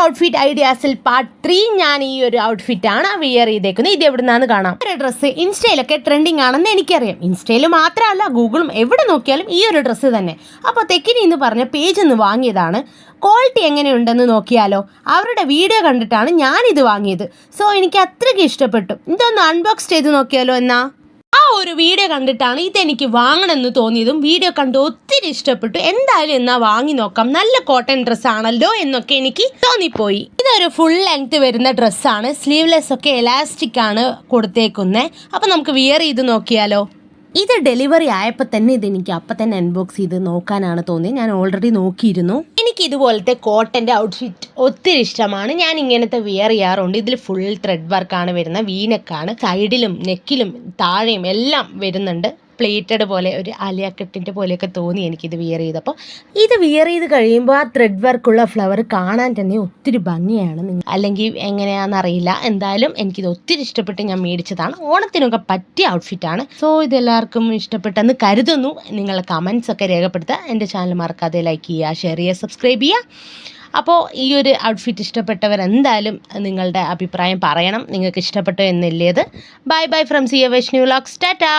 Outfit ഐഡിയാസിൽ part 3 ഞാൻ ഈ ഒരു ഔട്ട്ഫിറ്റാണ് വിയർ ചെയ്തേക്കുന്നത്. ഇത് എവിടെ നിന്നാണ് കാണാം. ഒരു ഡ്രസ്സ് ഇൻസ്റ്റയിലൊക്കെ ട്രെൻഡിങ് ആണെന്ന് എനിക്കറിയാം. ഇൻസ്റ്റയിൽ മാത്രമല്ല, ഗൂഗിളും എവിടെ നോക്കിയാലും ഈ ഒരു ഡ്രസ്സ് തന്നെ. അപ്പോൾ തെക്കിനി എന്ന് പറഞ്ഞ പേജ് ഒന്ന് വാങ്ങിയതാണ്. ക്വാളിറ്റി എങ്ങനെയുണ്ടെന്ന് നോക്കിയാലോ. അവരുടെ വീഡിയോ കണ്ടിട്ടാണ് ഞാനിത് വാങ്ങിയത്. സോ എനിക്ക് അത്രയ്ക്ക് ഇഷ്ടപ്പെട്ടു. ഇതൊന്ന് അൺബോക്സ് ചെയ്ത് നോക്കിയാലോ എന്നാ. ആ ഒരു വീഡിയോ കണ്ടിട്ടാണ് ഇതെനിക്ക് വാങ്ങണമെന്ന് തോന്നിയതും വീഡിയോ കണ്ട് ഒത്തിരി ഇഷ്ടപ്പെട്ടു. എന്തായാലും എന്നാ വാങ്ങി നോക്കാം. നല്ല കോട്ടൺ ഡ്രസ്സാണല്ലോ എന്നൊക്കെ എനിക്ക് തോന്നിപ്പോയി. ഇതൊരു ഫുൾ ലെങ്ത് വരുന്ന ഡ്രസ്സാണ്. സ്ലീവ്ലെസ് ഒക്കെ എലാസ്റ്റിക് ആണ് കൊടുത്തേക്കുന്നത്. അപ്പം നമുക്ക് വിയർ ചെയ്ത് നോക്കിയാലോ. ഇത് ഡെലിവറി ആയപ്പോൾ തന്നെ ഇതെനിക്ക് അപ്പം തന്നെ അൺബോക്സ് ചെയ്ത് നോക്കാനാണ് തോന്നിയത്. ഞാൻ ഓൾറെഡി നോക്കിയിരുന്നു. എനിക്ക് ഇതുപോലത്തെ കോട്ടൻ്റെ ഔട്ട്ഫിറ്റ് ഒത്തിരി ഇഷ്ടമാണ്. ഞാൻ ഇങ്ങനത്തെ വിയർ ചെയ്യാറുണ്ട്. ഇതിൽ ഫുൾ ത്രെഡ് വർക്കാണ് വരുന്നത്. വീനക്കാണ്. സൈഡിലും നെക്കിലും താഴെയും എല്ലാം വരുന്നുണ്ട്. പ്ലേറ്റഡ് പോലെ ഒരു അലിയക്കെട്ടിൻ്റെ പോലെയൊക്കെ തോന്നി എനിക്കിത് വിയർ ചെയ്തപ്പോൾ. ഇത് വിയർ ചെയ്ത് കഴിയുമ്പോൾ ആ ത്രെഡ് വർക്കുള്ള ഫ്ലവർ കാണാൻ തന്നെ ഒത്തിരി ഭംഗിയാണ്. അല്ലെങ്കിൽ എങ്ങനെയാണെന്നറിയില്ല. എന്തായാലും എനിക്കിത് ഒത്തിരി ഇഷ്ടപ്പെട്ട് ഞാൻ മേടിച്ചതാണ്. ഓണത്തിനൊക്കെ പറ്റിയ ഔട്ട്ഫിറ്റാണ്. സോ ഇതെല്ലാവർക്കും ഇഷ്ടപ്പെട്ടെന്ന് കരുതുന്നു. നിങ്ങളുടെ കമൻസ് ഒക്കെ രേഖപ്പെടുത്തുക. എൻ്റെ ചാനൽ മറക്കാതെ ലൈക്ക് ചെയ്യുക, ഷെയർ ചെയ്യുക, സബ്സ്ക്രൈബ് ചെയ്യുക. അപ്പോൾ ഈ ഒരു ഔട്ട്ഫിറ്റ് ഇഷ്ടപ്പെട്ടവർ എന്തായാലും നിങ്ങളുടെ അഭിപ്രായം പറയണം. നിങ്ങൾക്ക് ഇഷ്ടപ്പെട്ടോ എന്നില്ലേത്. Bye bye from Siya Vaishnav vlogs. Tata.